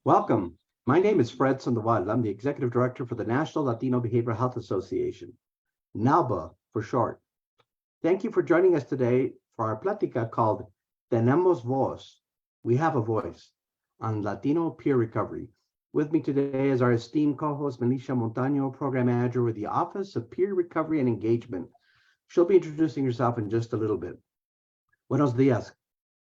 Welcome. My name is Fred Sandoval. I'm the Executive Director for the National Latino Behavioral Health Association, NALBA for short. Thank you for joining us today for our Platica called Tenemos Voz. We have a voice on Latino peer recovery. With me today is our esteemed co-host, Leticia Montaño, Program Manager with the Office of Peer Recovery and Engagement. She'll be introducing herself in just a little bit. Buenos dias.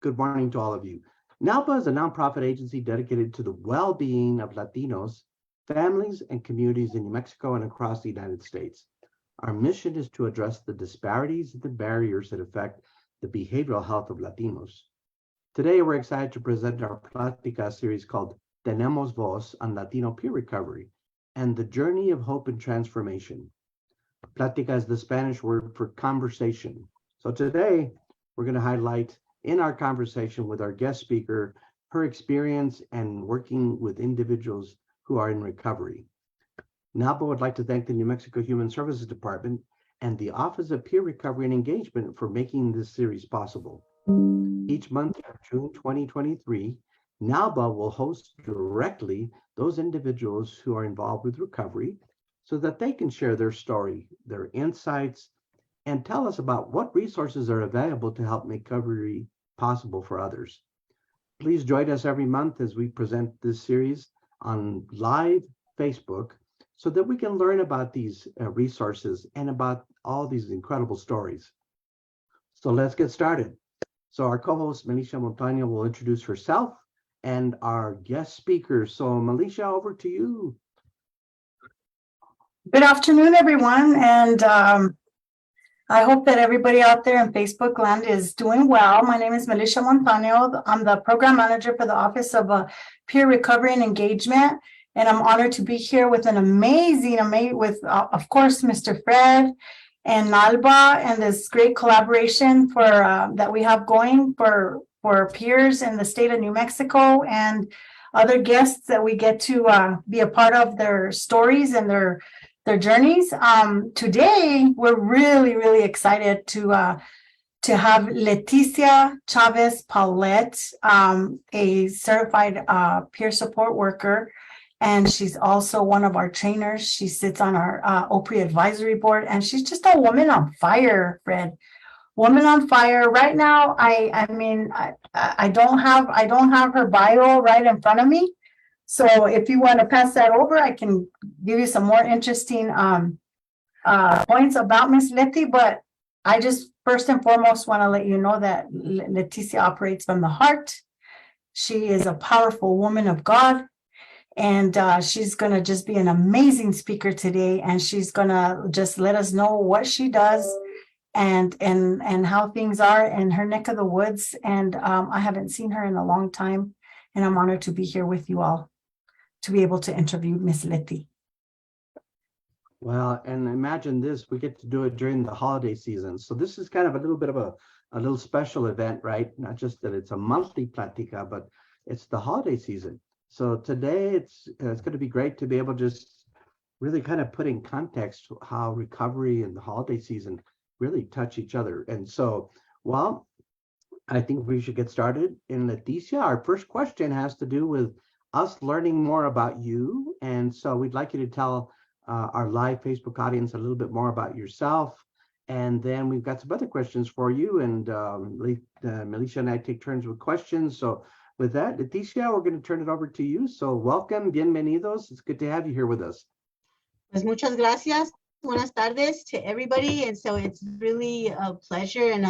Good morning to all of you. NALBA is a nonprofit agency dedicated to the well-being of Latinos, families, and communities in New Mexico and across the United States. Our mission is to address the disparities and the barriers that affect the behavioral health of Latinos. Today, we're excited to present our Placticas series called Tenemos Voz on Latino peer recovery and the journey of hope and transformation. Platica is the Spanish word for conversation. So today, we're going to highlight in our conversation with our guest speaker, her experience and working with individuals who are in recovery. NALBA would like to thank the New Mexico Human Services Department and the Office of Peer Recovery and Engagement for making this series possible. Each month of June 2023, NALBA will host directly those individuals who are involved with recovery so that they can share their story, their insights, and tell us about what resources are available to help make recovery possible for others. Please join us every month as we present this series on live Facebook so that we can learn about these resources and about all these incredible stories. So let's get started. So our co-host, Leticia Montaño, will introduce herself and our guest speakers. So Leticia, over to you. Good afternoon, everyone, and I hope that everybody out there in Facebook land is doing well. My name is Leticia Montaño. I'm the Program Manager for the Office of Peer Recovery and Engagement, and I'm honored to be here with an amazing, of course, Mr. Fred and NALBA, and this great collaboration for that we have going for peers in the state of New Mexico and other guests that we get to be a part of their stories and their journeys. Today, we're really excited to have Leticia Chavez-Paulette, a certified peer support worker, and she's also one of our trainers. She sits on our OPRI advisory board, and she's just a woman on fire, Fred. Woman on fire. Right now, I don't have her bio right in front of me. So if you want to pass that over, I can give you some more interesting points about Miss Leti, but I just first and foremost want to let you know that Leticia operates from the heart. She is a powerful woman of God, and she's going to just be an amazing speaker today, and she's going to just let us know what she does and how things are in her neck of the woods. And I haven't seen her in a long time, and I'm honored to be here with you all to be able to interview Miss Leti. Well, and imagine this, we get to do it during the holiday season. So this is kind of a little bit of a little special event, right? Not just that it's a monthly Platica, but it's the holiday season. So today it's going to be great to be able to just really kind of put in context how recovery and the holiday season really touch each other. And so, well, I think we should get started. In Leticia, our first question has to do with us learning more about you. And so we'd like you to tell our live Facebook audience a little bit more about yourself. And then we've got some other questions for you. And Leticia and I take turns with questions. So with that, Leticia, we're going to turn it over to you. So welcome, bienvenidos. It's good to have you here with us. Pues muchas gracias. Buenas tardes to everybody. And so it's really a pleasure and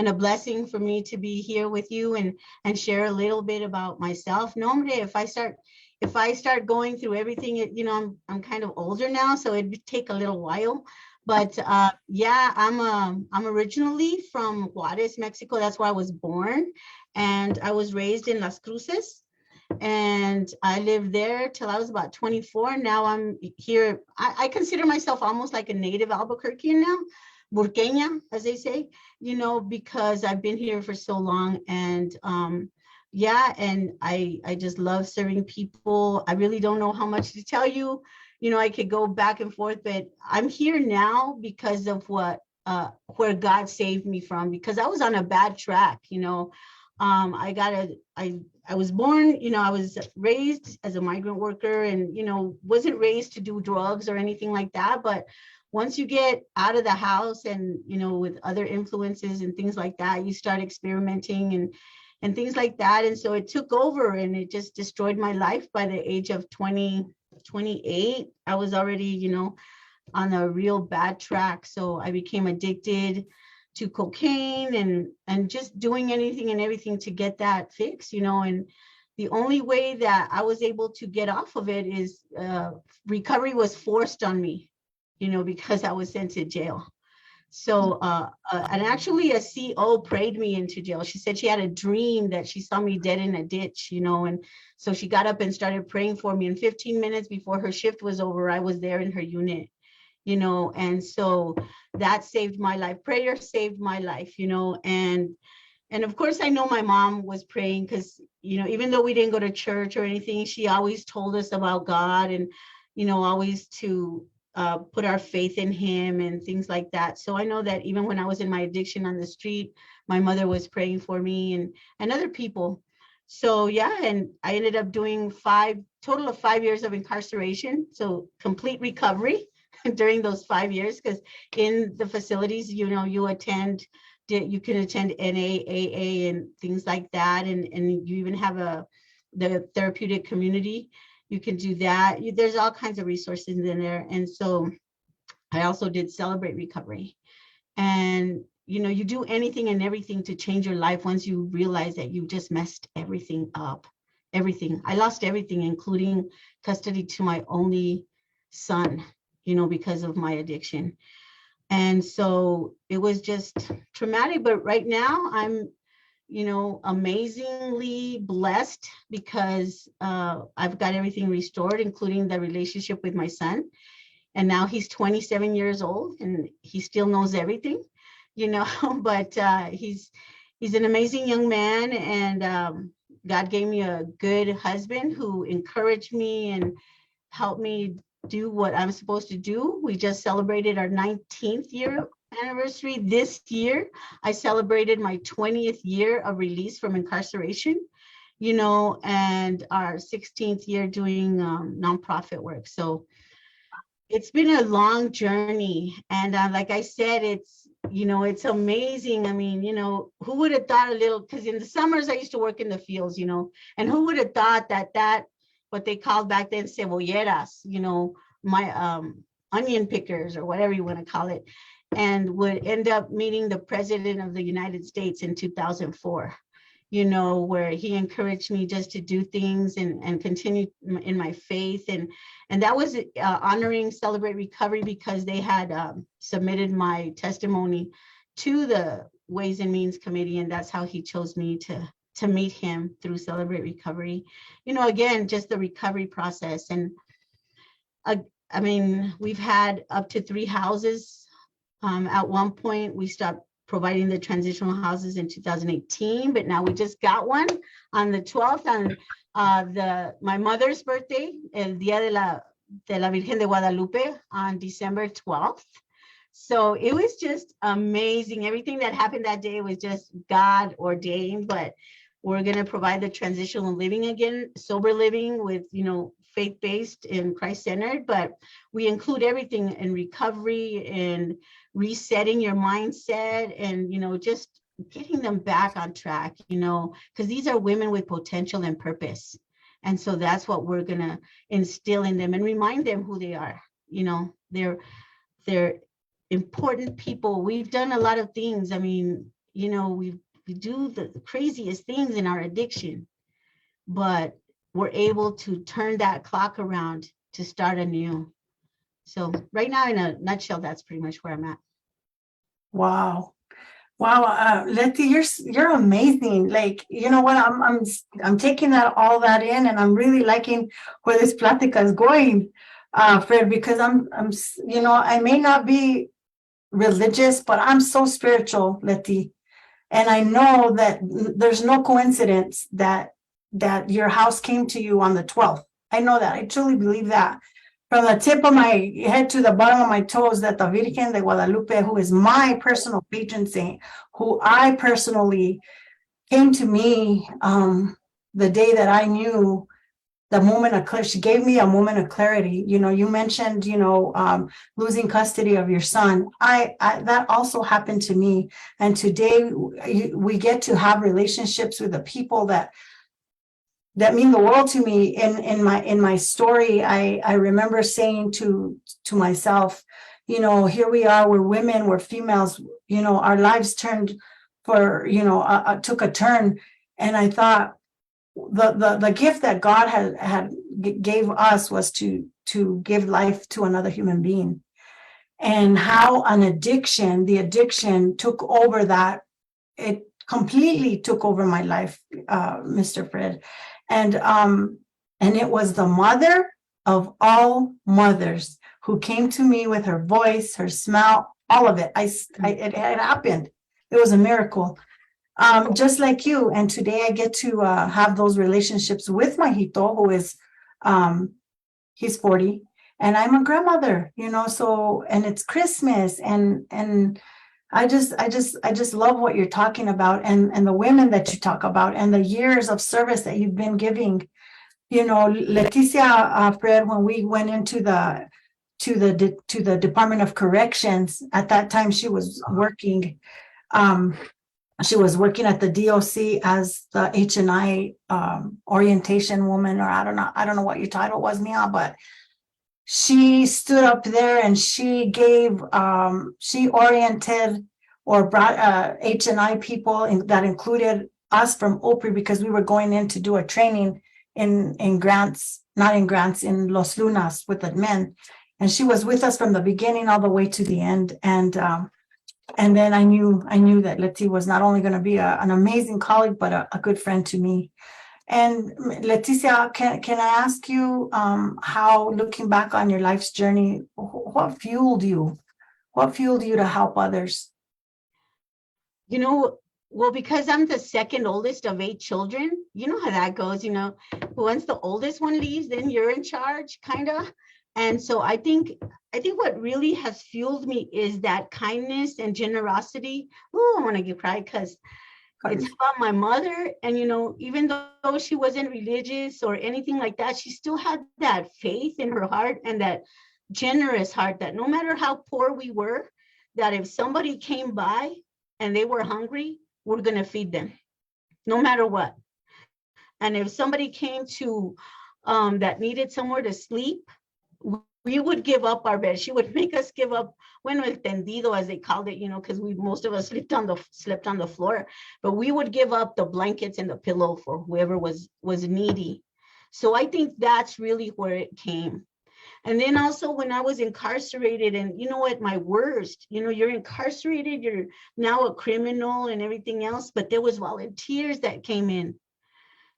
a blessing for me to be here with you and share a little bit about myself. Normally, if I start going through everything, you know, I'm kind of older now, so it'd take a little while. But yeah, I'm originally from Juarez, Mexico. That's where I was born, and I was raised in Las Cruces. And I lived there till I was about 24. Now I'm here. I consider myself almost like a native Albuquerquean now, Burqueña, as they say, you know, because I've been here for so long. And yeah, and I just love serving people. I really don't know how much to tell you. You know, I could go back and forth, but I'm here now because of what where God saved me from, because I was on a bad track, you know. I was born, I was raised as a migrant worker and, wasn't raised to do drugs or anything like that. But once you get out of the house and, with other influences and things like that, you start experimenting and things like that. And so it took over and it just destroyed my life. By the age of 28, I was already, on a real bad track. So I became addicted to cocaine and just doing anything and everything to get that fix, and the only way that I was able to get off of it is recovery was forced on me, because I was sent to jail. So and actually a CO prayed me into jail. She said she had a dream that she saw me dead in a ditch, and so she got up and started praying for me, and 15 minutes before her shift was over, I was there in her unit. And so that saved my life. Prayer saved my life, and of course I know my mom was praying because, even though we didn't go to church or anything, she always told us about God and, always to put our faith in him and things like that. So I know that even when I was in my addiction on the street, my mother was praying for me and other people. So yeah, and I ended up doing total of 5 years of incarceration. So complete recovery during those 5 years, because in the facilities, you can attend NA, AA and things like that. And you even have the therapeutic community. You can do that. There's all kinds of resources in there. And so I also did Celebrate Recovery. And, you do anything and everything to change your life once you realize that you just messed everything up. Everything. I lost everything, including custody to my only son, because of my addiction. And so it was just traumatic. But right now I'm, amazingly blessed because I've got everything restored, including the relationship with my son. And now he's 27 years old and he still knows everything, but he's an amazing young man. And God gave me a good husband who encouraged me and helped me do what I'm supposed to do. We just celebrated our 19th year anniversary this year. I celebrated my 20th year of release from incarceration, and our 16th year doing nonprofit work. So it's been a long journey. And like I said, it's amazing. I mean, who would have thought because in the summers I used to work in the fields, and who would have thought that what they called back then cebolleras, my onion pickers or whatever you want to call it, and would end up meeting the president of the United States in 2004, where he encouraged me just to do things and continue in my faith. And that was honoring Celebrate Recovery because they had submitted my testimony to the Ways and Means Committee. And that's how he chose me to meet him through Celebrate Recovery. Again, just the recovery process. And I mean, we've had up to 3 houses. At one point, we stopped providing the transitional houses in 2018, but now we just got one on the 12th on my mother's birthday, el Día de la Virgen de Guadalupe, on December 12th. So it was just amazing. Everything that happened that day was just God ordained, but we're going to provide the transitional living again, sober living with, faith-based and Christ-centered, but we include everything in recovery and resetting your mindset and, just getting them back on track, because these are women with potential and purpose. And so that's what we're going to instill in them and remind them who they are. They're important people. We've done a lot of things. I mean, we do the craziest things in our addiction, but we're able to turn that clock around to start anew. So right now, in a nutshell, that's pretty much where I'm at. Wow. Leti, you're amazing. Like, you know what? I'm taking all that in, and I'm really liking where this plática is going, Fred, because I'm I may not be religious, but I'm so spiritual, Leti, and I know that there's no coincidence that your house came to you on the 12th. I know that. I truly believe that. From the tip of my head to the bottom of my toes, that the Virgen de Guadalupe, who is my personal patron saint, who I personally came to me the day that I knew the moment of clarity. She gave me a moment of clarity. You mentioned, losing custody of your son. I that also happened to me. And today we get to have relationships with the people that mean the world to me. In my story, I remember saying to myself, here we are, we're women, we're females, our lives turned took a turn. And I thought, the gift that God had gave us was to give life to another human being, and how the addiction took over that. It completely took over my life, Mr. Fred, and it was the mother of all mothers who came to me with her voice, her smile, all of it. It happened. It was a miracle. Just like you. And today I get to have those relationships with my Hito, who is, he's 40, and I'm a grandmother, so, and it's Christmas, and I just love what you're talking about, and the women that you talk about, and the years of service that you've been giving. Leticia, Fred, when we went into to the Department of Corrections, at that time she was working, at the DOC as the H&I orientation woman, or I don't know what your title was, Mia, but she stood up there and she oriented or brought H&I people that included us from OPRI, because we were going in to do a training in grants, not in grants, in Los Lunas with the men. And she was with us from the beginning all the way to the end. And then I knew that Leti was not only going to be an amazing colleague, but a good friend to me. And Leticia, can I ask you how, looking back on your life's journey, what fueled you? What fueled you to help others? Well, because I'm the second oldest of 8 children, you know how that goes, once the oldest one leaves, then you're in charge, kind of. And so I think what really has fueled me is that kindness and generosity. Oh, I want to get cry because it's about my mother. And, even though she wasn't religious or anything like that, she still had that faith in her heart and that generous heart, that no matter how poor we were, that if somebody came by and they were hungry, we're going to feed them no matter what. And if somebody came to that needed somewhere to sleep, we would give up our bed. She would make us give up, bueno, el tendido, as they called it, because most of us slept on the floor, but we would give up the blankets and the pillow for whoever was needy. So I think that's really where it came. And then also when I was incarcerated, and at my worst, you're incarcerated, you're now a criminal and everything else, but there was volunteers that came in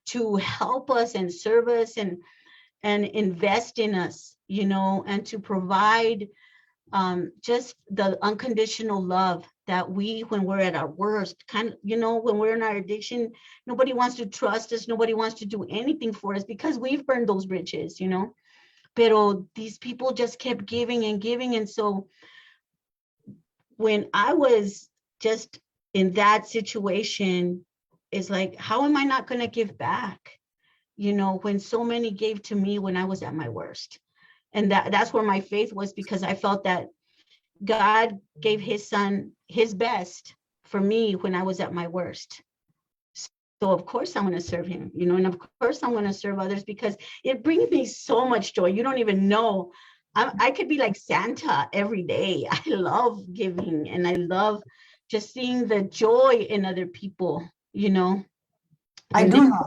to help us and serve us and invest in us, and to provide just the unconditional love that when we're at our worst, when we're in our addiction, nobody wants to trust us, nobody wants to do anything for us because we've burned those bridges, Pero these people just kept giving and giving. And so when I was just in that situation, it's like, how am I not going to give back? When so many gave to me when I was at my worst. And that's where my faith was, because I felt that God gave his son his best for me when I was at my worst. So of course I'm going to serve him, and of course I'm going to serve others, because it brings me so much joy. You don't even know. I could be like Santa every day. I love giving, and I love just seeing the joy in other people, I do know.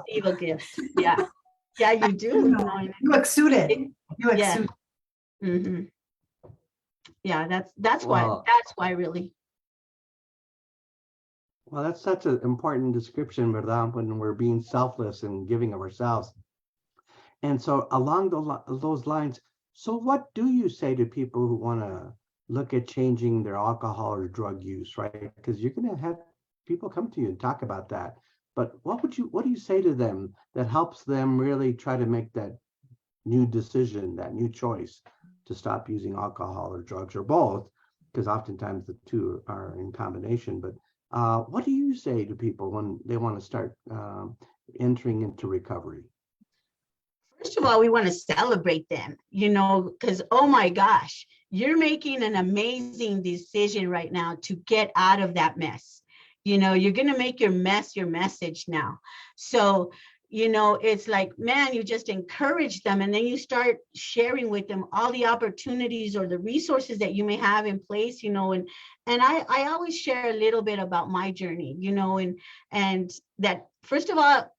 Receive a gift. Yeah. Yeah, you do. You exude it. You exude. Yeah. Mm-hmm. Yeah, that's why really. Well, that's such an important description, ¿verdad? When we're being selfless and giving of ourselves. And so along those lines, so what do you say to people who want to look at changing their alcohol or drug use, right? Because you're going to have people come to you and talk about that. But what do you say to them that helps them really try to make that new decision, that new choice to stop using alcohol or drugs or both? Because oftentimes the two are in combination. But What do you say to people when they want to start entering into recovery? First of all, we want to celebrate them, because, oh my gosh, you're making an amazing decision right now to get out of that mess. You're going to make your mess your message now. So, it's like, man, you just encourage them, and then you start sharing with them all the opportunities or the resources that you may have in place, and I always share a little bit about my journey, and that, first of all,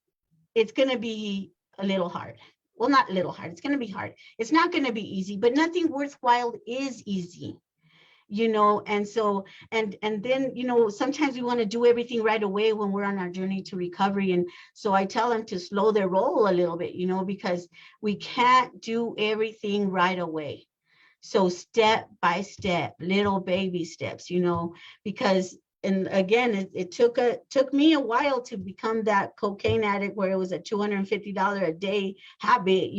it's going to be a little hard. Well, not a little hard. It's going to be hard. It's not going to be easy, but nothing worthwhile is easy, and so, and then, sometimes we want to do everything right away when we're on our journey to recovery. And so I tell them to slow their roll a little bit, because we can't do everything right away. So step by step, little baby steps, because, and again, it took me a while to become that cocaine addict where it was a $250 a day habit,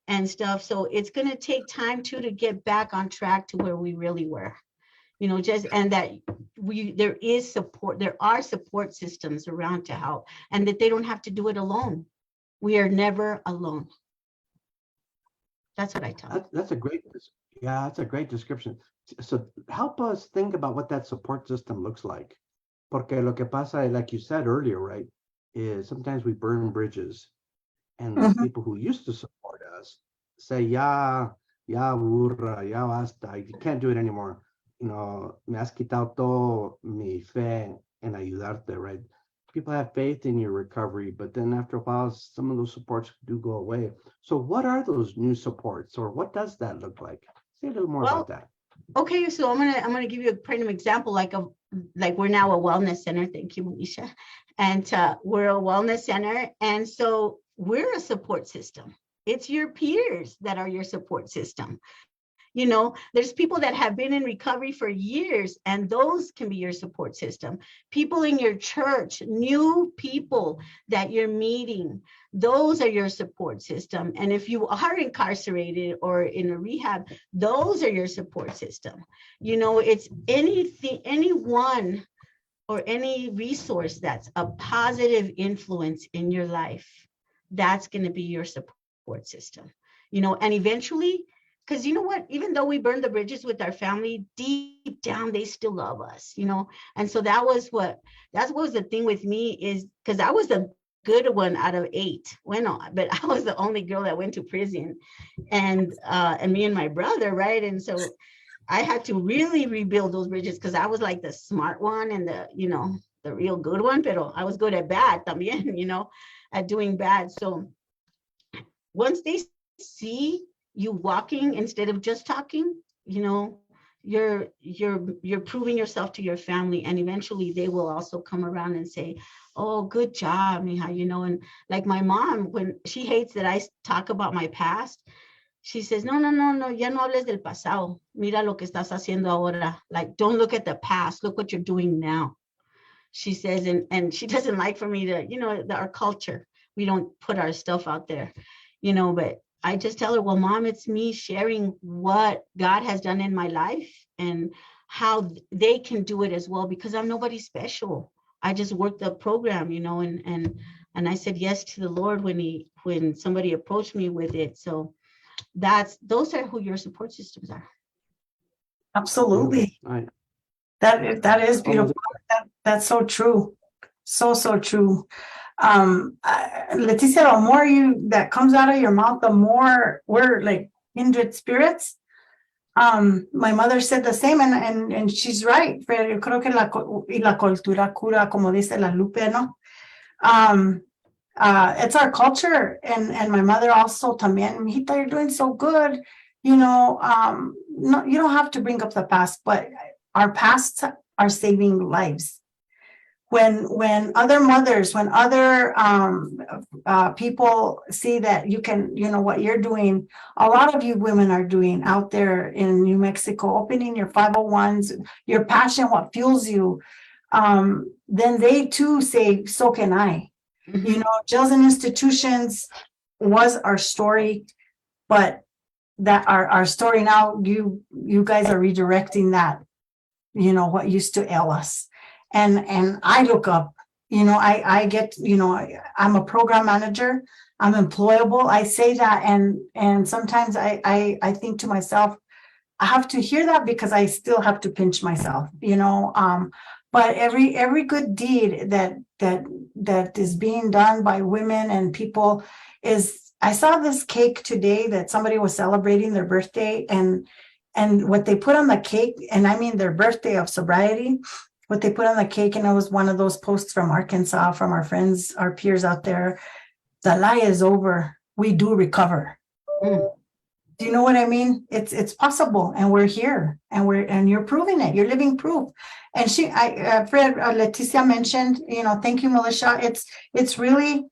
and stuff. So it's going to take time too to get back on track to where we really were, and that there is support. There are support systems around to help, and that they don't have to do it alone. We are never alone. That's what I tell them. That's a great description. So help us think about what that support system looks like. Porque lo que pasa, like you said earlier, right, is sometimes we burn bridges, and the people who used to support us say, ya burra, ya basta, you can't do it anymore. Me has quitado todo mi fe en ayudarte, right? People have faith in your recovery, but then after a while, some of those supports do go away. So what are those new supports, or what does that look like? Say a little more about that. Okay, so I'm gonna give you a kind of example, like we're now a wellness center. Thank you, Monisha. And we're a wellness center, and so we're a support system. It's your peers that are your support system. There's people that have been in recovery for years, and those can be your support system. People in your church, new people that you're meeting, those are your support system. And if you are incarcerated or in a rehab, those are your support system. It's anyone or any resource that's a positive influence in your life, that's going to be your support system. And eventually, because you know what, even though we burned the bridges with our family, deep down, they still love us, And so that was the thing with me, is because I was the good one out of 8, but I was the only girl that went to prison, and me and my brother, right? And so I had to really rebuild those bridges, because I was like the smart one and the real good one, pero I was good at bad también, at doing bad. So once they see you walking instead of just talking, you're proving yourself to your family, and eventually they will also come around and say, oh, good job, mija, and like my mom, when she hates that I talk about my past, she says, no, ya no hables del pasado, mira lo que estás haciendo ahora. Like, don't look at the past, look what you're doing now, she says. And she doesn't like for me to, our culture, we don't put our stuff out there, but I just tell her, well, Mom, it's me sharing what God has done in my life and how they can do it as well, because I'm nobody special. I just worked the program, and I said yes to the Lord when somebody approached me with it. So those are who your support systems are. Absolutely. Right. That is beautiful. That's so true. So true. Leticia, the more that comes out of your mouth, the more we're like kindred spirits. My mother said the same, and she's right. Pero yo creo que la cultura cura, como dice la Lupe, ¿no? It's our culture, and my mother also también. Mijita, you're doing so good. No, you don't have to bring up the past, but our pasts are saving lives. When other mothers, when other people see that you can, what you're doing, a lot of you women are doing out there in New Mexico, opening your 501s, your passion, what fuels you, then they too say, so can I. Mm-hmm. Jails and institutions was our story, but that our story now, you guys are redirecting that, what used to ail us. and I look up, I get, I'm a program manager. I'm employable. I say that, and sometimes I think to myself, I have to hear that because I still have to pinch myself, but every good deed that is being done by women and people is. I saw this cake today that somebody was celebrating their birthday, and what they put on the cake, and I mean their birthday of sobriety, what they put on the cake, and it was one of those posts from Arkansas, from our friends, our peers out there. The lie is over. We do recover. Mm. Do you know what I mean? It's possible, and we're here, and you're proving it. You're living proof. And Fred, Leticia mentioned, thank you, Melissa. It's really,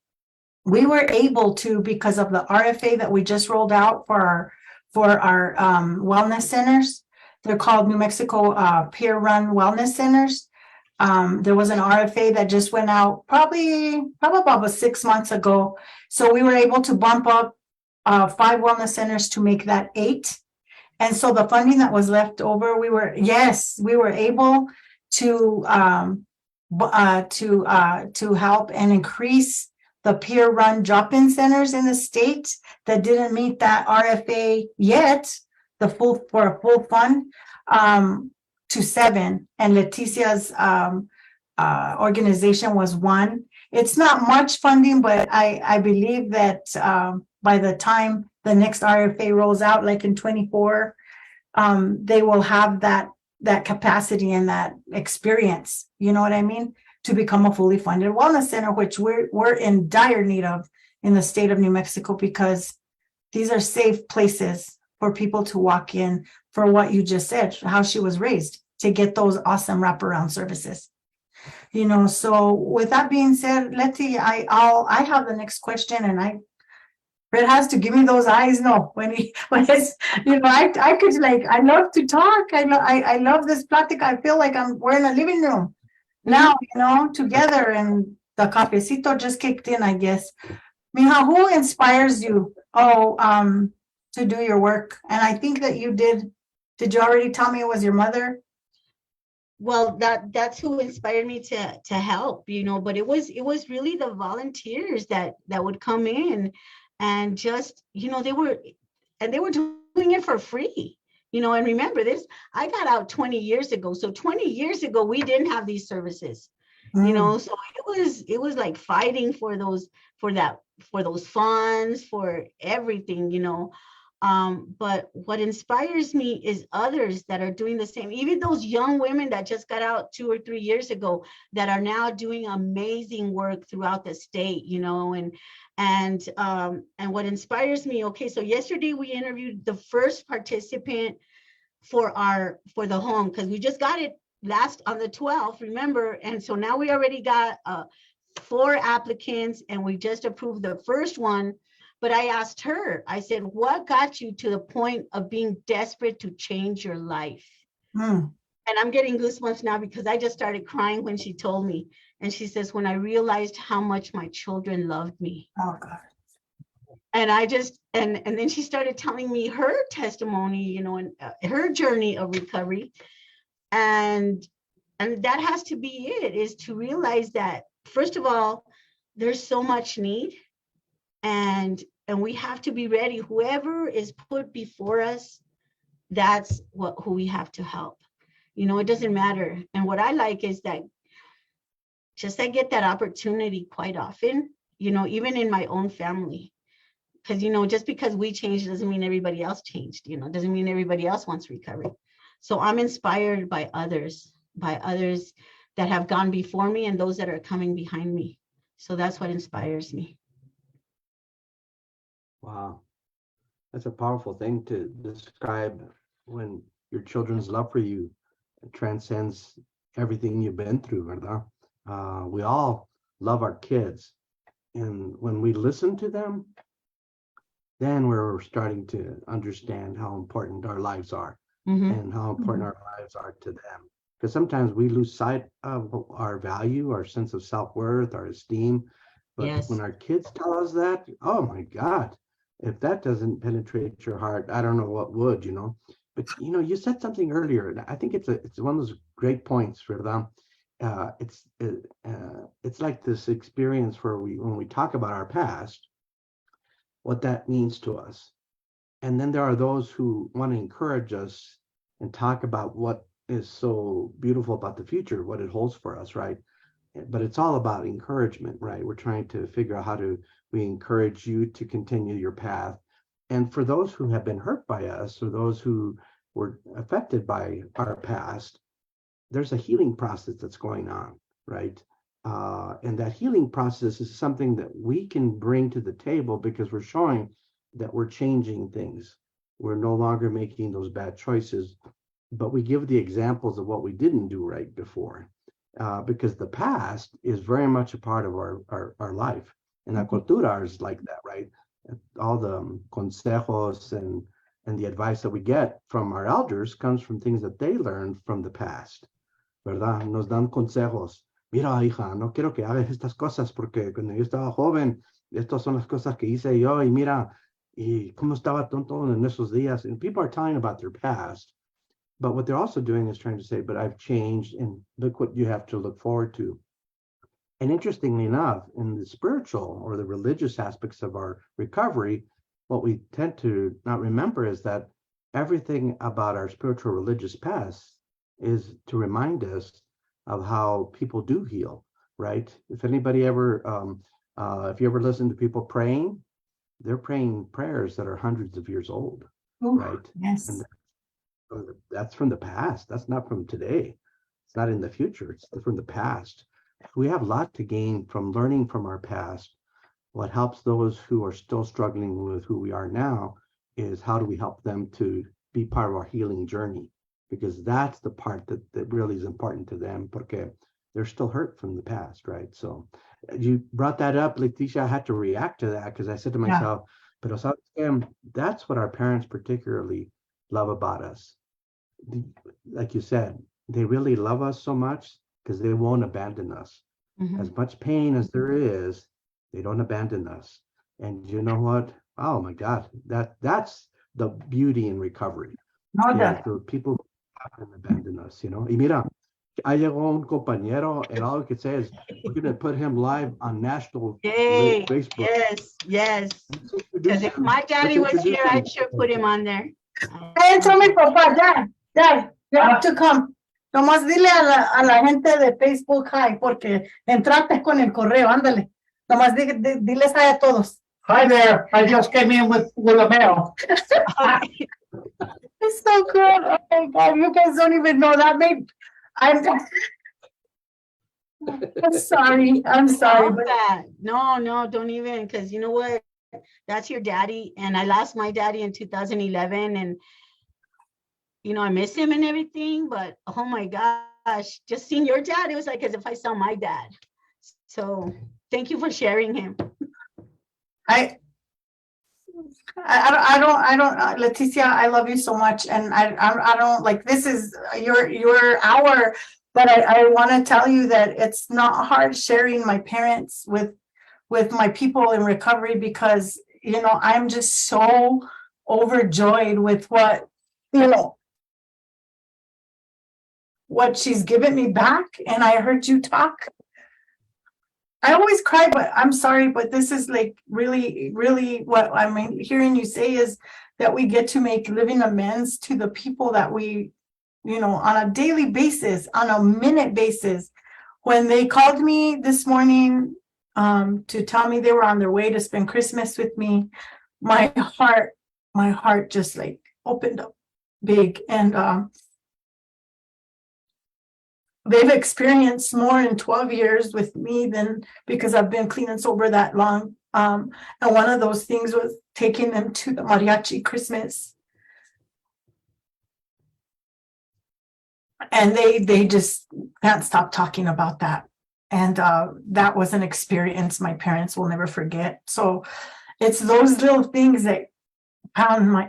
we were able to, because of the RFA that we just rolled out for our wellness centers. They're called New Mexico peer-run wellness centers. There was an RFA that just went out probably about 6 months ago. So we were able to bump up 5 wellness centers to make that 8. And so the funding that was left over, we were able to help and increase the peer-run drop-in centers in the state that didn't meet that RFA yet, for a full fund, to 7. And Leticia's organization was 1. It's not much funding, but I believe that by the time the next RFA rolls out, like in 24, they will have that capacity and that experience, you know what I mean, to become a fully funded wellness center, which we're in dire need of in the state of New Mexico, because these are safe places for people to walk in for what you just said, how she was raised, to get those awesome wraparound services. So with that being said, Letty, I have the next question, and Fred has to give me those eyes. No, when it's, I could, like, I love to talk. I love this Plática. I feel like we're in a living room now, together, and the cafecito just kicked in, I guess. Mija, who inspires you? To do your work? And I think that you did. Did you already tell me it was your mother? Well, that's who inspired me to help, but it was really the volunteers that would come in and just, they were doing it for free, and remember this, I got out 20 years ago. So 20 years ago, we didn't have these services, so it was like fighting for those funds, for everything, but what inspires me is others that are doing the same. Even those young women that just got out 2 or 3 years ago that are now doing amazing work throughout the state, and what inspires me. Okay, so yesterday we interviewed the first participant for the home, because we just got it last on the 12th, remember? And so now we already got 4 applicants, and we just approved the first one. But I asked her, I said, what got you to the point of being desperate to change your life? And I'm getting goosebumps now because I just started crying when she told me. And she says, when I realized how much my children loved me. Oh, God. And I just, and then she started telling me her testimony, and her journey of recovery. And that has to be it, is to realize that, first of all, there's so much need. And we have to be ready. Whoever is put before us, that's who we have to help. It doesn't matter. And what I like is that I get that opportunity quite often, even in my own family. Because, just because we changed doesn't mean everybody else changed, doesn't mean everybody else wants recovery. So I'm inspired by others that have gone before me and those that are coming behind me. So that's what inspires me. Wow. That's a powerful thing to describe, when your children's love for you transcends everything you've been through, ¿verdad? We all love our kids. And when we listen to them, then we're starting to understand how important our lives are, and how important our lives are to them. Because sometimes we lose sight of our value, our sense of self-worth, our esteem. But Yes. When our kids tell us that, oh my God, if that doesn't penetrate your heart, I don't know what would, But you said something earlier, and I think it's one of those great points, ¿verdad? it's like this experience where when we talk about our past, what that means to us. And then there are those who want to encourage us and talk about what is so beautiful about the future, what it holds for us, right? But it's all about encouragement, right? We're trying to figure out how do we encourage you to continue your path. And for those who have been hurt by us or those who were affected by our past, there's a healing process that's going on, right? And that healing process is something that we can bring to the table because we're showing that we're changing things. We're no longer making those bad choices, but we give the examples of what we didn't do right before, because the past is very much a part of our life. And la cultura is like that, right? All the consejos and the advice that we get from our elders comes from things that they learned from the past, ¿verdad? Nos dan consejos. Mira, hija, no quiero que hagas estas cosas porque cuando yo estaba joven, estas son las cosas que hice yo y mira, y cómo estaba tonto en esos días. And people are telling about their past, but what they're also doing is trying to say, but I've changed and look what you have to look forward to. And interestingly enough, in the spiritual or the religious aspects of our recovery, what we tend to not remember is that everything about our spiritual religious past is to remind us of how people do heal, right? If anybody ever, if you ever listen to people praying, they're praying prayers that are hundreds of years old, Ooh, right? yes. And that's from the past. That's not from today. It's not in the future. It's from the past. We have a lot to gain from learning from our past. What helps those who are still struggling with who we are now is how do we help them to be part of our healing journey? Because that's the part that really is important to them, porque they're still hurt from the past, right? So you brought that up, Leticia. I had to react to that because I said to myself, pero sabes qué? That's what our parents particularly love about us. Like you said, they really love us so much because they won't abandon us. As much pain as there is, they don't abandon us. And you know what? Oh my God, that's the beauty in recovery. No, The people haven't abandoned us, you know. Y mira, ahí llegó un compañero, and all I could say is we're going to put him live on national Yay. Facebook. Yes. Let's introduce Because if him. my daddy Let's was here, introduce him. I'd sure put him on there. Hey, tell me, Papa, Dad, you have to come. Nomás dile a la gente de Facebook hi, porque entraste con el correo, ándale. Nomás diles hi a todos. Hi there, I just came in with a mail. It's so good. Oh my God, you guys don't even know that. I'm sorry. I'm sorry. Love But that. No, don't even, because you know what? That's your daddy. And I lost my daddy in 2011. And, you know, I miss him and everything. But, oh my gosh, just seeing your dad, it was like as if I saw my dad. So thank you for sharing him. I don't, Leticia, I love you so much. And I don't like, this is your hour, but I want to tell you that it's not hard sharing my parents with my people in recovery, because, you know, I'm just so overjoyed with what, you know, what she's given me back. And I heard you talk. I always cry, but I'm sorry, but this is like really, really what I'm hearing you say is that we get to make living amends to the people that we, you know, on a daily basis, on a minute basis. When they called me this morning to tell me they were on their way to spend Christmas with me, my heart just like opened up big. And they've experienced more in 12 years with me than, because I've been clean and sober that long. And one of those things was taking them to the mariachi Christmas. And they just can't stop talking about that. And that was an experience my parents will never forget. So it's those little things that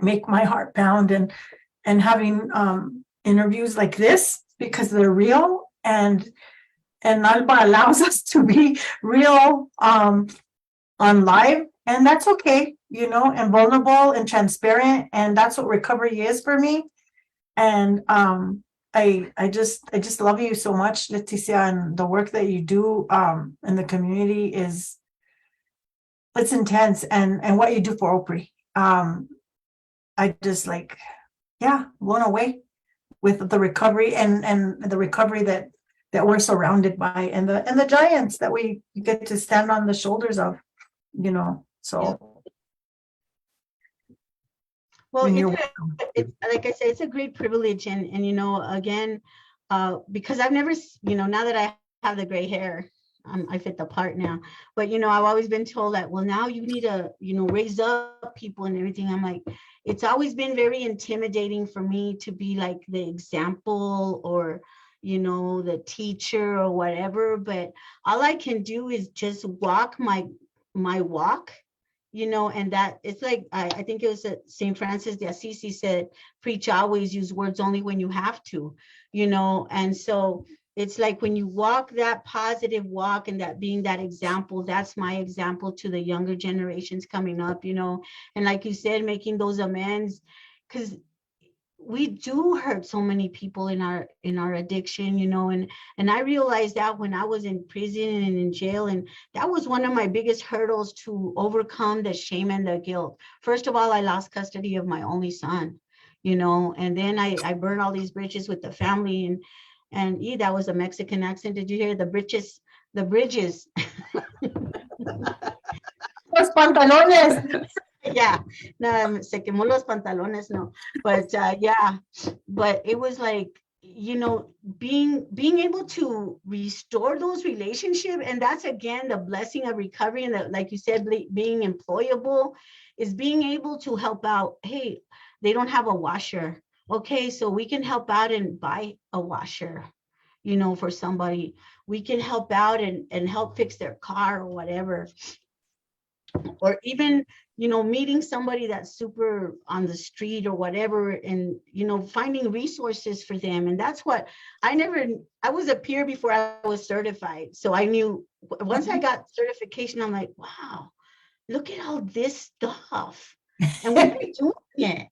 make my heart pound, and having interviews like this, because they're real, and Alba allows us to be real on live, and that's okay, you know, and vulnerable and transparent, and that's what recovery is for me. And I just love you so much, Leticia, and the work that you do in the community it's intense, and what you do for Opry. I just blown away with the recovery and the recovery that we're surrounded by, and the giants that we get to stand on the shoulders of, so Well, you're it's welcome. like I said, it's a great privilege, and again, because I've never, now that I have the gray hair, I fit the part now. But I've always been told that, well, now you need to, raise up people and everything. I'm like, it's always been very intimidating for me to be like the example, or the teacher or whatever. But all I can do is just walk my walk. And that it's like, I think it was St. Francis de Assisi said, preach always, use words only when you have to, and so it's like when you walk that positive walk, and that being that example, that's my example to the younger generations coming up, and like you said, making those amends, because we do hurt so many people in our addiction, and I realized that when I was in prison and in jail, and that was one of my biggest hurdles to overcome the shame and the guilt. First of all, I lost custody of my only son, and then I burned all these bridges with the family, and that was a Mexican accent. Did you hear the bridges? The bridges. Los pantalones. Yeah, no, se quemó los pantalones, no, but yeah, but it was like, being able to restore those relationships, and that's again the blessing of recovery, and like you said, being employable, is being able to help out. Hey, they don't have a washer, okay, so we can help out and buy a washer, for somebody. We can help out and help fix their car or whatever, or even meeting somebody that's super on the street or whatever, and finding resources for them. And that's what I was a peer before I was certified, so I knew once I got certification, I'm like, wow, look at all this stuff, and we've been doing it,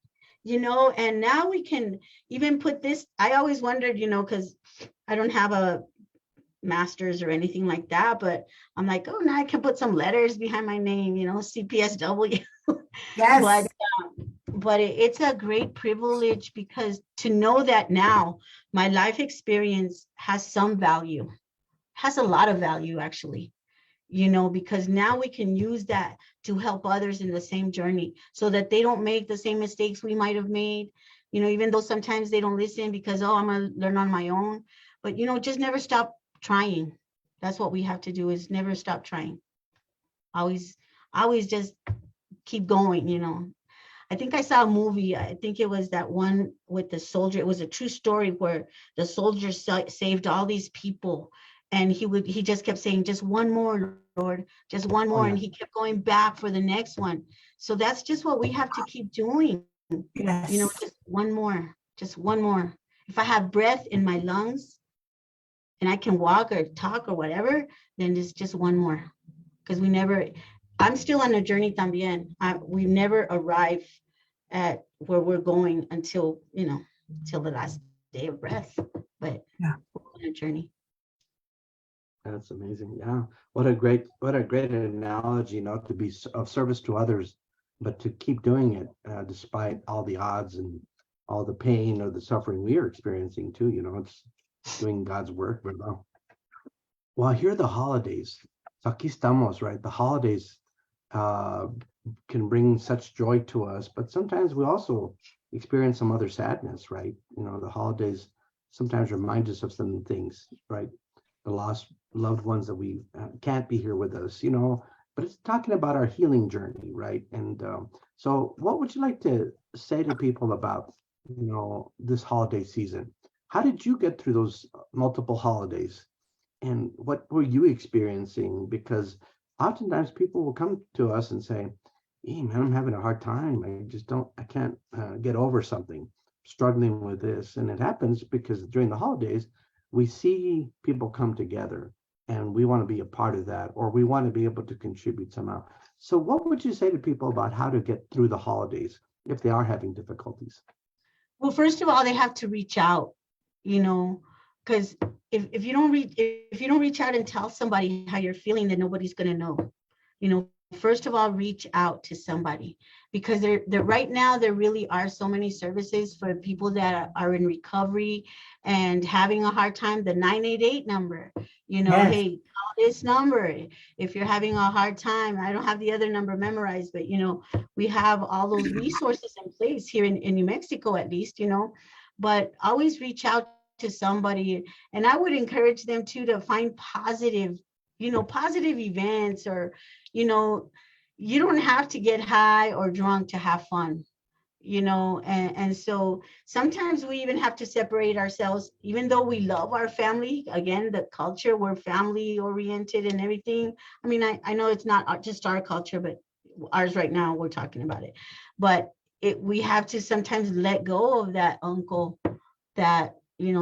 and now we can even put this. I always wondered, because I don't have a master's or anything like that, but I'm like, oh, now I can put some letters behind my name, CPSW. Yes. But it's a great privilege, because to know that now my life experience has some value, has a lot of value actually, because now we can use that to help others in the same journey, so that they don't make the same mistakes we might have made, even though sometimes they don't listen because, oh, I'm gonna learn on my own. But just never stop trying. That's what we have to do, is never stop trying. Always just keep going. I think I saw a movie. I think it was that one with the soldier. It was a true story where the soldier saved all these people, and he just kept saying, just one more, Lord, just one more. And he kept going back for the next one. So that's just what we have to keep doing. Yes. Just one more. If I have breath in my lungs, and I can walk or talk or whatever, then it's just one more. Because I'm still on a journey también. We never arrive at where we're going until the last day of breath. But yeah, we're on a journey. That's amazing. Yeah. What a great analogy, to be of service to others, but to keep doing it despite all the odds and all the pain or the suffering we are experiencing too. It's doing God's work. But well, here are the holidays. So aquí estamos, right? The holidays can bring such joy to us, but sometimes we also experience some other sadness, right? The holidays sometimes remind us of some things, right? The lost loved ones that we can't be here with us, but it's talking about our healing journey, right? And so what would you like to say to people about, this holiday season? How did you get through those multiple holidays? And what were you experiencing? Because oftentimes people will come to us and say, hey, man, I'm having a hard time. I can't get over something, struggling with this. And it happens because during the holidays, we see people come together and we want to be a part of that, or we want to be able to contribute somehow. So what would you say to people about how to get through the holidays if they are having difficulties? Well, first of all, they have to reach out. because if you don't reach out and tell somebody how you're feeling, then nobody's going to know. First of all, reach out to somebody, because there right now there really are so many services for people that are in recovery and having a hard time. The 988 number, Yes. hey, call this number if you're having a hard time. I don't have the other number memorized, but we have all those resources in place here in New Mexico, at least, but always reach out to somebody. And I would encourage them too to find positive events, or you don't have to get high or drunk to have fun, and so sometimes we even have to separate ourselves, even though we love our family. Again, the culture, we're family oriented and everything. I mean, I know it's not just our culture, but ours right now, we're talking about it. But we have to sometimes let go of that uncle that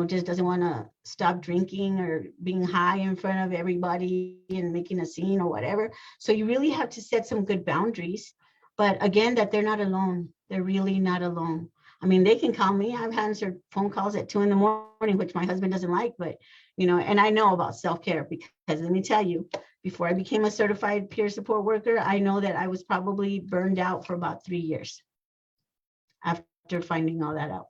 just doesn't want to stop drinking or being high in front of everybody and making a scene or whatever. So you really have to set some good boundaries. But again, that they're not alone. They're really not alone. I mean, they can call me. I've answered phone calls at 2 a.m, which my husband doesn't like, but and I know about self-care, because let me tell you, before I became a certified peer support worker, I know that I was probably burned out for about 3 years after finding all that out.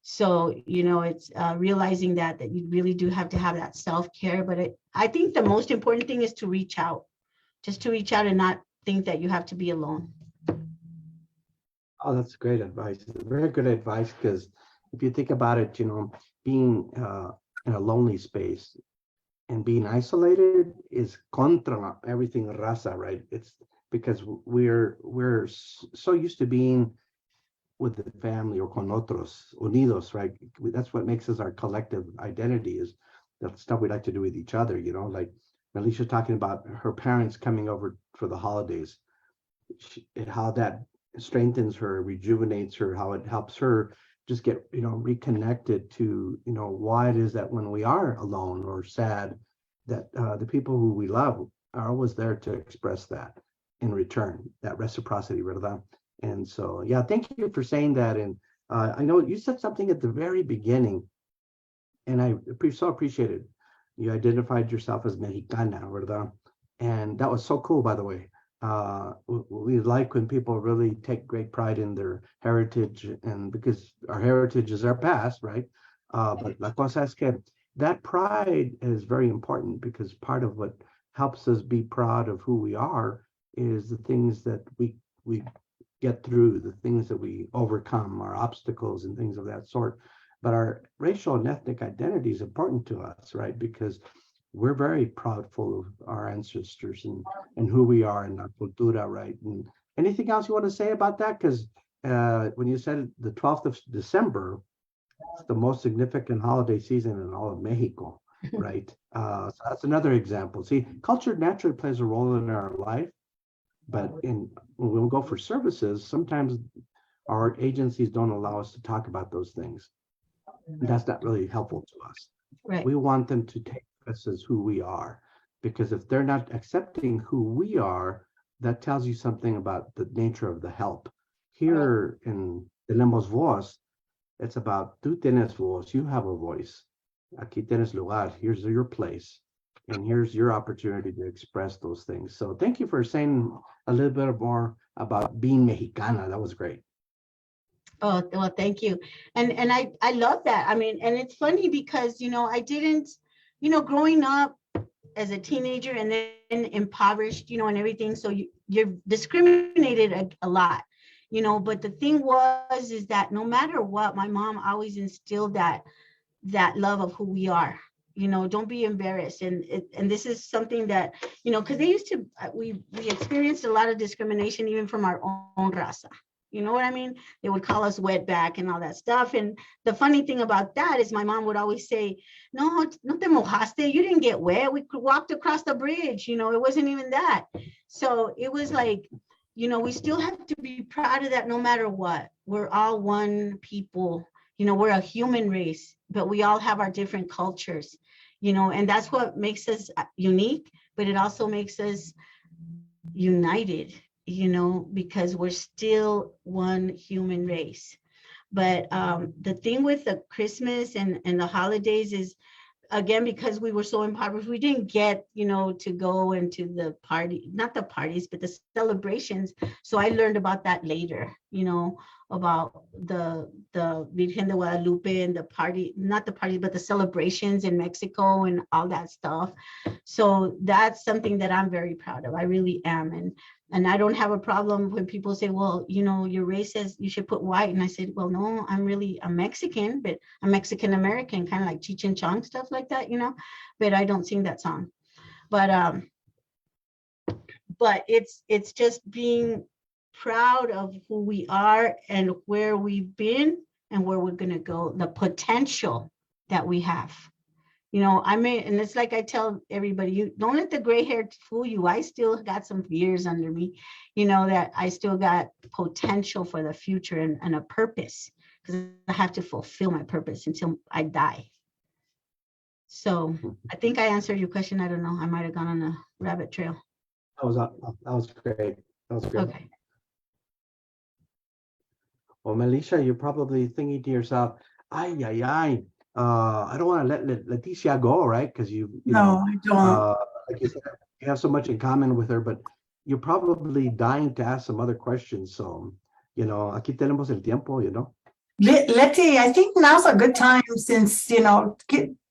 So, it's realizing that you really do have to have that self-care. But I think the most important thing is to reach out, just to reach out and not think that you have to be alone. Oh, that's great advice. Very good advice, because if you think about it, being in a lonely space and being isolated is contra everything raza, right? It's because we're so used to being with the family or con otros, unidos, right? That's what makes us our collective identity, is the stuff we like to do with each other, like Alicia talking about her parents coming over for the holidays, how that strengthens her, rejuvenates her, how it helps her just get, reconnected to, why it is that when we are alone or sad, that the people who we love are always there to express that in return, that reciprocity, ¿verdad? And so, yeah, thank you for saying that. And I know you said something at the very beginning, and I so appreciate it. You identified yourself as Mexicana, ¿verdad? And that was so cool, by the way. We like when people really take great pride in their heritage, and because our heritage is our past, right? But la cosa es que that pride is very important, because part of what helps us be proud of who we are is the things that we get through, the things that we overcome, our obstacles and things of that sort. But our racial and ethnic identity is important to us, right? Because we're very proudful of our ancestors and who we are in our cultura, right? And anything else you want to say about that? Because when you said the 12th of December, it's the most significant holiday season in all of Mexico, right? So that's another example. See, culture naturally plays a role in our life, but when we'll go for services, sometimes our agencies don't allow us to talk about those things. That's not really helpful to us. Right. We want them to take us as who we are, because if they're not accepting who we are, that tells you something about the nature of the help. Here in Tenemos voz, it's about tú tienes voz, you have a voice. Aquí tienes lugar, here's your place, and here's your opportunity to express those things. So thank you for saying a little bit more about being Mexicana. That was great. Oh, well, thank you. And I love that. I mean, and it's funny because, I didn't, growing up as a teenager and then impoverished, and everything. So you're discriminated a lot, but the thing is that no matter what, my mom always instilled that love of who we are. Don't be embarrassed. And this is something that, because they used to, we experienced a lot of discrimination even from our own raza. You know what I mean? They would call us wetback and all that stuff. And the funny thing about that is my mom would always say, no te mojaste, you didn't get wet. We walked across the bridge, it wasn't even that. So it was like, we still have to be proud of that no matter what. We're all one people, we're a human race, but we all have our different cultures, and that's what makes us unique, but it also makes us united, because we're still one human race. But the thing with the Christmas and the holidays is, again, because we were so impoverished, we didn't get, to go into the party, not the parties, but the celebrations. So I learned about that later, about the Virgen de Guadalupe and the party, not the party, but the celebrations in Mexico and all that stuff. So that's something that I'm very proud of. I really am. And I don't have a problem when people say, well, your race says you should put white. And I said, well, no, I'm Mexican, but I'm Mexican American, kind of like Cheech and Chong, stuff like that, but I don't sing that song. But it's just being proud of who we are and where we've been and where we're going to go, the potential that we have. And it's like I tell everybody, you don't let the gray hair fool you. I still got some years under me, that I still got potential for the future and a purpose, because I have to fulfill my purpose until I die. So I think I answered your question. I don't know. I might have gone on a rabbit trail. That was great. That was great. Okay. Well, Melisha, you're probably thinking to yourself, ay, ay, ay. I don't want to let Leticia go, right? Because No, I don't. like you said, you have so much in common with her, but you're probably dying to ask some other questions. So, aquí tenemos el tiempo, Letty, I think now's a good time since,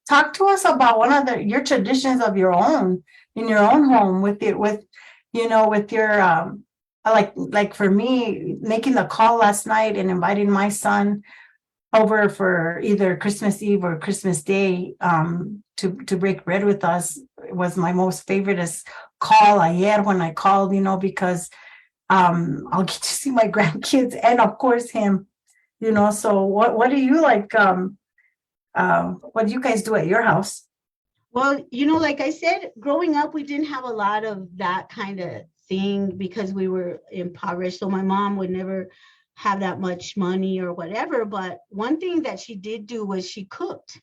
talk to us about one of your traditions of your own, in your own home with your, like for me, making the call last night and inviting my son over for either Christmas Eve or Christmas Day to break bread with us was my most favorite call ayer when I called, because I'll get to see my grandkids and of course him, so what do you like? What do you guys do at your house? Well, like I said, growing up, we didn't have a lot of that kind of thing because we were impoverished. So my mom would never have that much money or whatever. But one thing that she did do was she cooked,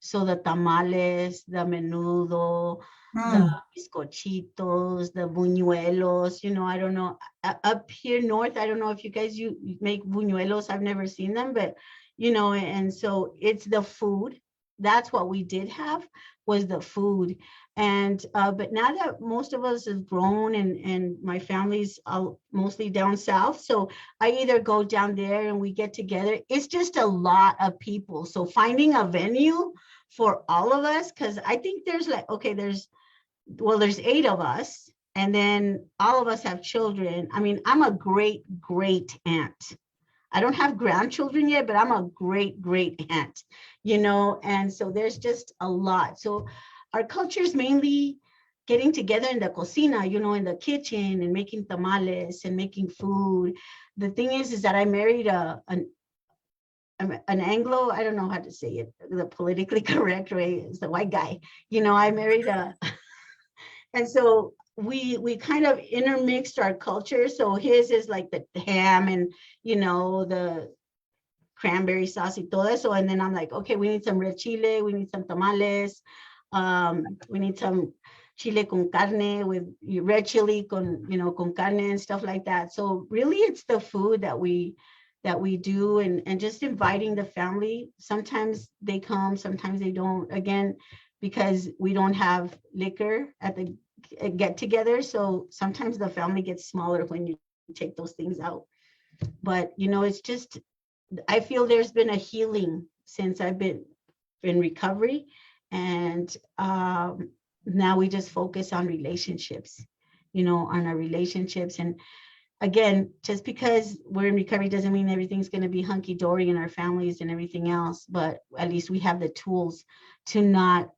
so the tamales, the menudo, the bizcochitos, the buñuelos, I don't know. Up here north, I don't know if you guys you make buñuelos. I've never seen them, but, and so it's the food. That's what we did have, was the food. And but now that most of us have grown and my family's mostly down south, so I either go down there and we get together. It's just a lot of people, so finding a venue for all of us, because I think there's there's 8 of us, and then all of us have children. I mean, I'm a great aunt. I don't have grandchildren yet, but I'm a great aunt, and so there's just a lot. So our culture is mainly getting together in the cocina, in the kitchen, and making tamales and making food. The thing is that I married an Anglo, I don't know how to say it, the politically correct way is the white guy. I married and so we kind of intermixed our culture. So his is like the ham and, the cranberry sauce y todo eso. And then I'm like, okay, we need some red chile, we need some tamales. We need some chile con carne with red chili con carne and stuff like that. So really it's the food that we do, and just inviting the family. Sometimes they come, sometimes they don't, again, because we don't have liquor at the get together. So sometimes the family gets smaller when you take those things out. But, it's just, I feel there's been a healing since I've been in recovery. And now we just focus on relationships, on our relationships. And again, just because we're in recovery doesn't mean everything's going to be hunky-dory in our families and everything else. But at least we have the tools to not,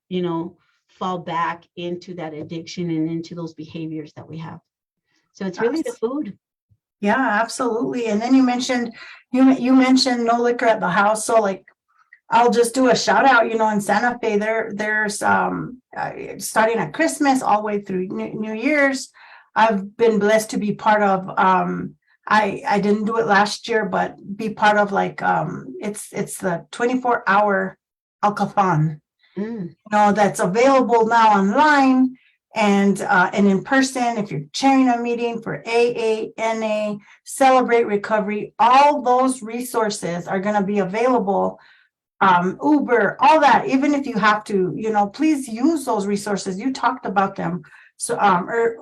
fall back into that addiction and into those behaviors that we have. So it's really the food. Yeah, absolutely. And then you mentioned no liquor at the house. So I'll just do a shout out, in Santa Fe, there's starting at Christmas all the way through New Year's. I've been blessed to be part of, I didn't do it last year, but be part of it's the 24-hour alcathon, that's available now online. and in person, if you're chairing a meeting for AA, NA, Celebrate Recovery, all those resources are going to be available. Uber, all that, even if you have to, please use those resources. You talked about them. So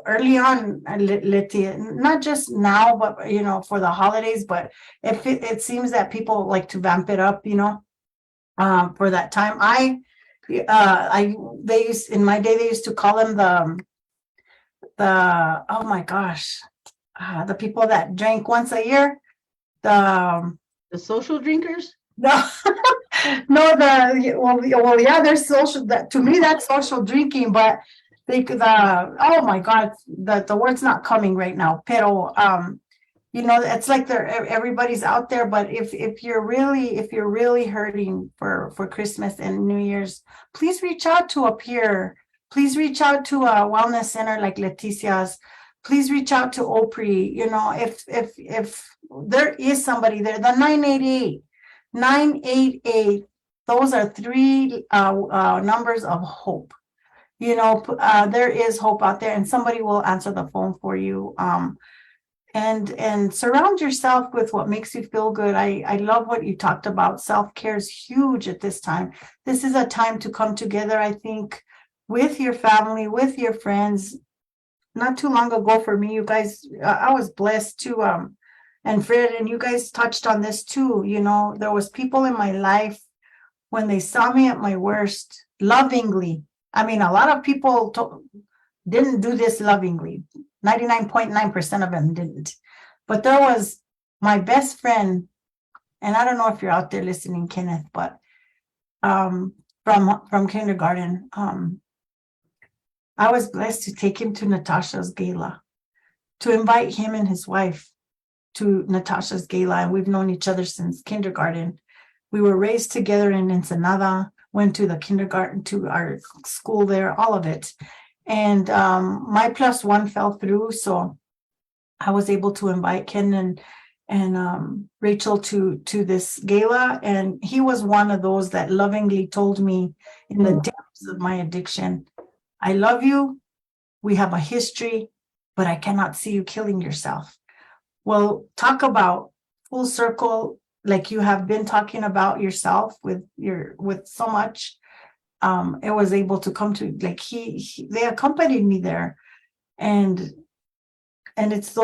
early on, Leti, not just now, but for the holidays, but if it seems that people like to vamp it up, for that time. They used in my day, they used to call them the oh my gosh, the people that drank once a year. The social drinkers. no, no, well, yeah, they're social. That to me, that's social drinking. But oh my God, the word's not coming right now. Pero it's like everybody's out there. But if you're really hurting for Christmas and New Year's, please reach out to a peer. Please reach out to a wellness center like Leticia's. Please reach out to OPRI. If there is somebody there, the 988, those are 3 numbers of hope. There is hope out there, and somebody will answer the phone for you. And surround yourself with what makes you feel good. I love what you talked about. Self-care is huge at this time. This is a time to come together, I think, with your family, with your friends. Not too long ago for me, you guys, I was blessed to, and Fred, and you guys touched on this too. There was people in my life when they saw me at my worst, lovingly. I mean, a lot of people didn't do this lovingly. 99.9% of them didn't. But there was my best friend, and I don't know if you're out there listening, Kenneth, but from kindergarten, I was blessed to take him to Natasha's gala, to invite him and his wife to Natasha's gala, and we've known each other since kindergarten. We were raised together in Ensenada, went to the kindergarten, to our school there, all of it. And my +1 fell through, so I was able to invite Ken and Rachel to this gala, and he was one of those that lovingly told me in the depths of my addiction, I love you, we have a history, but I cannot see you killing yourself. Well, talk about full circle, like you have been talking about yourself with so much. It was able to come to, like, they accompanied me there, and it's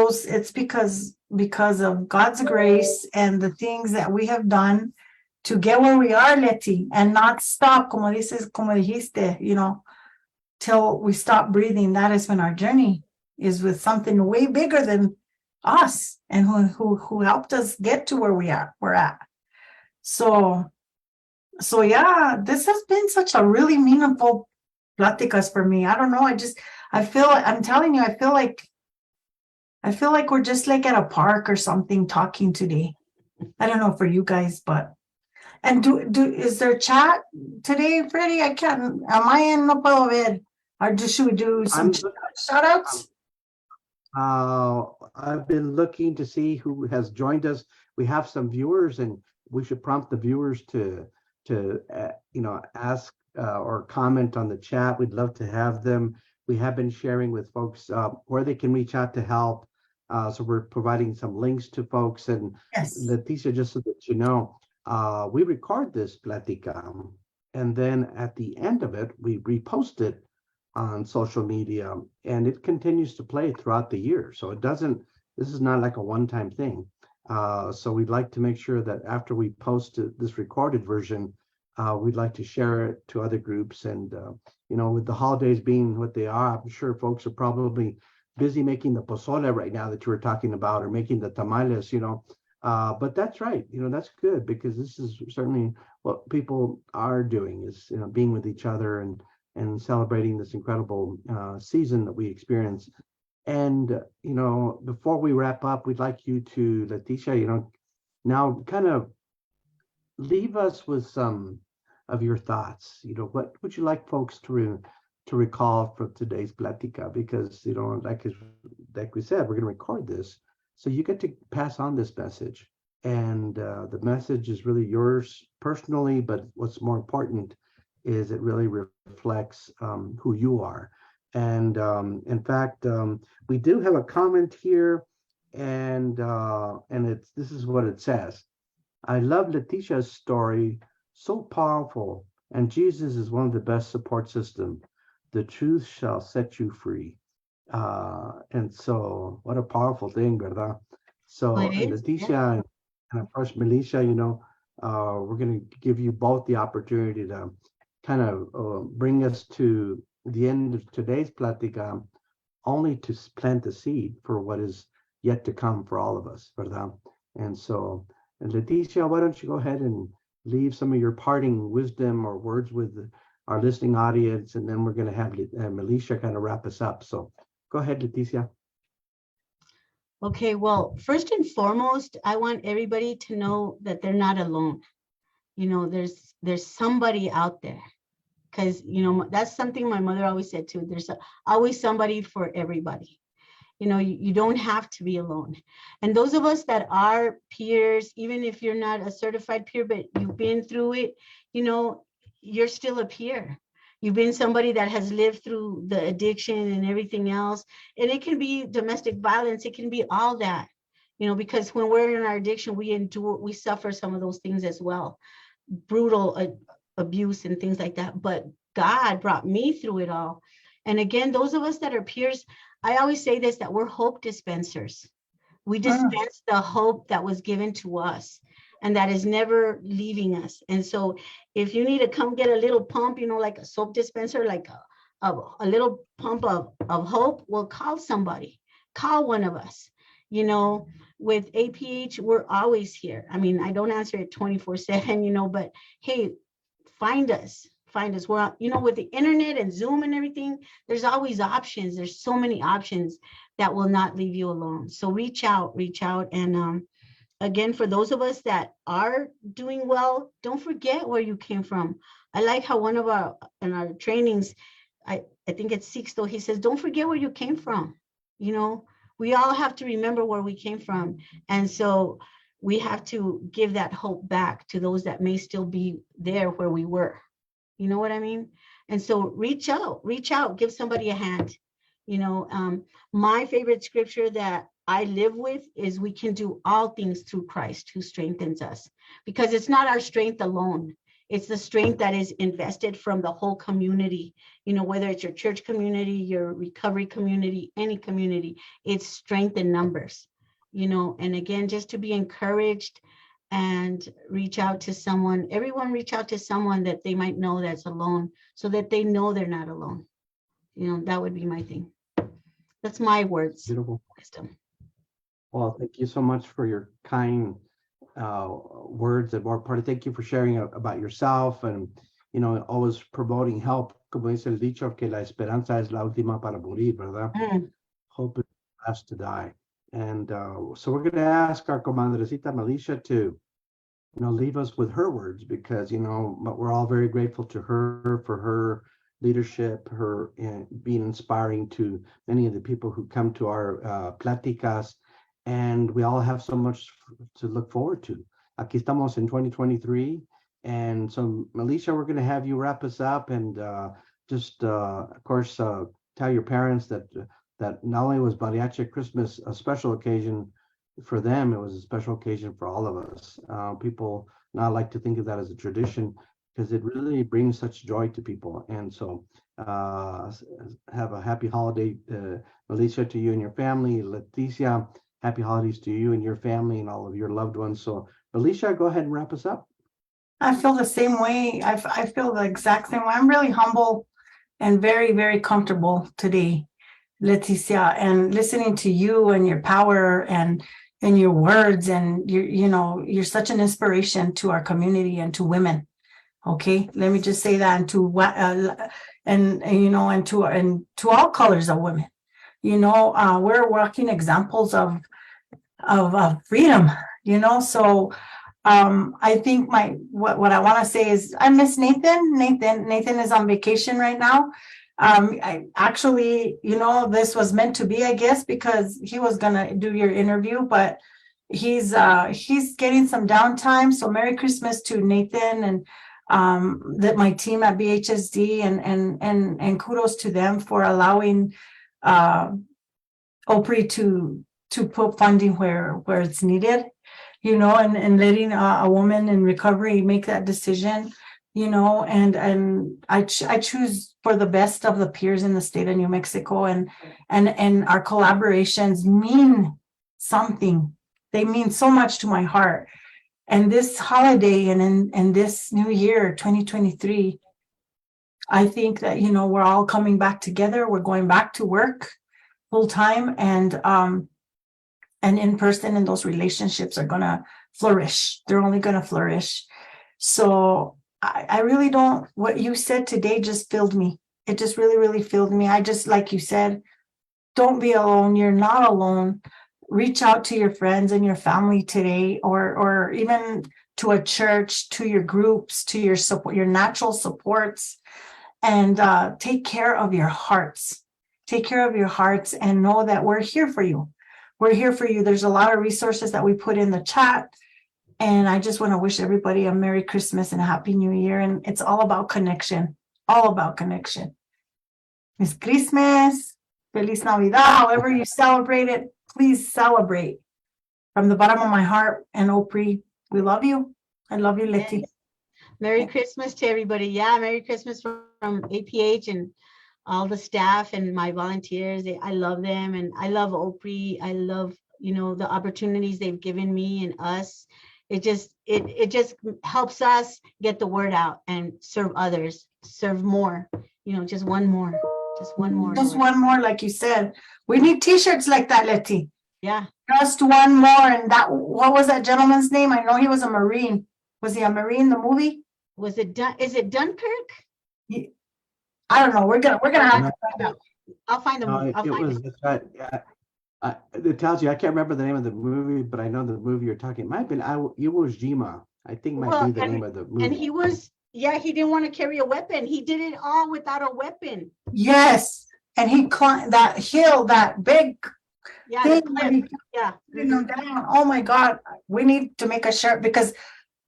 because of God's grace and the things that we have done to get where we are, Leti, and not stop, como dijiste, till we stop breathing. That is when our journey is with something way bigger than us, and who helped us get to where we're at. So yeah, this has been such a really meaningful Placticas for me. I don't know. I'm telling you, I feel like we're just like at a park or something talking today. I don't know for you guys, but, and is there chat today, Freddie? I can't, am I in no puedo ver? Or should we do some shout outs? I've been looking to see who has joined us. We have some viewers, and we should prompt the viewers to ask or comment on the chat. We'd love to have them. We have been sharing with folks where they can reach out to help. So we're providing some links to folks. And yes. Leticia, just so that you know, we record this Platica, and then at the end of it, we repost it on social media, and it continues to play throughout the year. So this is not like a one-time thing. So we'd like to make sure that after we post this recorded version, we'd like to share it to other groups. And, with the holidays being what they are, I'm sure folks are probably busy making the pozole right now that you were talking about, or making the tamales, but that's right. That's good, because this is certainly what people are doing, is, being with each other and celebrating this incredible season that we experience. And, before we wrap up, we'd like you to, Leticia, now kind of leave us with some of your thoughts. What would you like folks to recall from today's Platica? Because, like we said, we're going to record this, so you get to pass on this message. And the message is really yours personally, but what's more important is it really reflects who you are. And in fact, we do have a comment here, and this is what it says. I love Leticia's story, so powerful, and Jesus is one of the best support system. The truth shall set you free. And so what a powerful thing, ¿verdad? So It is. Yeah. Leticia and of course Melissa, we're going to give you both the opportunity to kind of bring us to the end of today's Platica, only to plant the seed for what is yet to come for all of us, ¿verdad? And so, Leticia, why don't you go ahead and leave some of your parting wisdom or words with our listening audience, and then we're going to have Melissa kind of wrap us up. So go ahead, Leticia. Okay, well, first and foremost, I want everybody to know that they're not alone. There's somebody out there, because that's something my mother always said too. There's always somebody for everybody. You don't have to be alone. And those of us that are peers, even if you're not a certified peer, but you've been through it, you're still a peer. You've been somebody that has lived through the addiction and everything else. And it can be domestic violence. It can be all that, because when we're in our addiction, we suffer some of those things as well. Brutal abuse and things like that. But God brought me through it all. And again, those of us that are peers, I always say this, that we're hope dispensers. We dispense the hope that was given to us and that is never leaving us. And so if you need to come get a little pump, like a soap dispenser, like a little pump of hope, well, call somebody, call one of us. With APH, we're always here. I mean, I don't answer it 24/7, but hey, find us. We're, with the internet and Zoom and everything, there's always options. There's so many options that will not leave you alone. So reach out. And again, for those of us that are doing well, don't forget where you came from. I like how in our trainings, I think it's Sixto, he says, don't forget where you came from. We all have to remember where we came from. And so we have to give that hope back to those that may still be there where we were. You know what I mean? And so reach out, give somebody a hand. My favorite scripture that I live with is we can do all things through Christ who strengthens us, because it's not our strength alone. It's the strength that is invested from the whole community, whether it's your church community, your recovery community, any community, it's strength in numbers, and again, just to be encouraged and reach out to someone. Everyone reach out to someone that they might know that's alone, so that they know they're not alone. That would be my thing. That's my words. Beautiful. Wisdom. Well, thank you so much for your kind words and more part. Thank you for sharing about yourself and, always promoting help. Como dice el dicho, que la esperanza es la última para morir, ¿verdad? Hope is last to die. And so we're going to ask our comadrecita Melissa to, leave us with her words, because, we're all very grateful to her for her leadership, her being inspiring to many of the people who come to our Placticas, and we all have so much to look forward to. Aquí estamos in 2023, and so Melissa, we're going to have you wrap us up, and just, of course, tell your parents that not only was Mariachi Christmas a special occasion for them, it was a special occasion for all of us. People now like to think of that as a tradition, because it really brings such joy to people. And so have a happy holiday, Melissa, to you and your family. Leticia, happy holidays to you and your family and all of your loved ones. So Melissa, go ahead and wrap us up. I feel the same way. I feel the exact same way. I'm really humble and very, very comfortable today, Leticia, and listening to you and your power and your words, and you're such an inspiration to our community and to women. Okay, let me just say that, and to all colors of women. We're walking examples of freedom. So I think what I want to say is I miss Nathan. Nathan is on vacation right now. I actually, this was meant to be, I guess, because he was gonna do your interview, but he's getting some downtime. So Merry Christmas to Nathan, and that my team at BHSD and kudos to them for allowing OPRI to put funding where it's needed, you know, and letting a woman in recovery make that decision, you know, and I choose for the best of the peers in the state of New Mexico, and our collaborations mean something. They mean so much to my heart. And this holiday and this new year, 2023, I think that, you know, we're all coming back together. We're going back to work full time, and in person, and those relationships are gonna flourish. They're only gonna flourish. So I really don't, what you said today just filled me. It just really, really filled me. I just, like you said, don't be alone. You're not alone. Reach out to your friends and your family today, or even to a church, to your groups, to your support, your natural supports, and take care of your hearts. Take care of your hearts and know that we're here for you. We're here for you. There's a lot of resources that we put in the chat. And I just want to wish everybody a Merry Christmas and a Happy New Year. And it's all about connection, all about connection. It's Christmas, Feliz Navidad, however you celebrate it, please celebrate. From the bottom of my heart, and OPRI, we love you. I love you, Leti. Merry Christmas to everybody. Yeah, Merry Christmas from APH and all the staff and my volunteers. I love them, and I love OPRI. I love, you know, the opportunities they've given me and us. It just helps us get the word out and serve others, serve more, you know, just one more. Just one more. Just one more, like you said. We need t-shirts like that, Leti. Yeah. Just one more. And that, what was that gentleman's name? I know he was a Marine. Was he a Marine in the movie? Was it done? Is it Dunkirk? I don't know. We're gonna have to find out. I'll find them. It was Leticia, I can't remember the name of the movie, but I know the movie you're talking. It might have been Iwo Jima. I think might be the name of the movie. And he was, yeah, he didn't want to carry a weapon. He did it all without a weapon. Yes. And he climbed that hill, that big thing. Yeah. Down. Oh my God. We need to make a shirt, because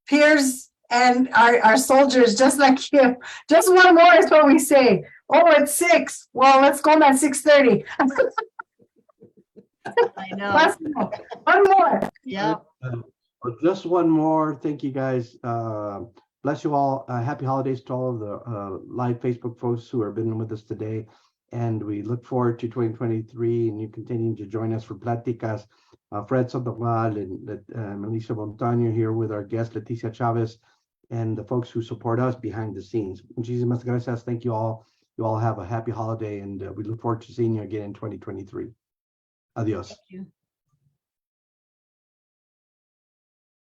peers and our soldiers, just like him, just one more is what we say. Oh, it's 6. Well, let's go at 6:30. I know. One more. Yeah. Just one more. Thank you, guys. Bless you all. Happy holidays to all of the live Facebook folks who have been with us today. And we look forward to 2023 and you continuing to join us for Placticas. Fred Sandoval and Melissa Montaño here with our guest, Leticia Chavez, and the folks who support us behind the scenes. Muchísimas gracias. Thank you all. You all have a happy holiday, and we look forward to seeing you again in 2023. Adios. Thank you.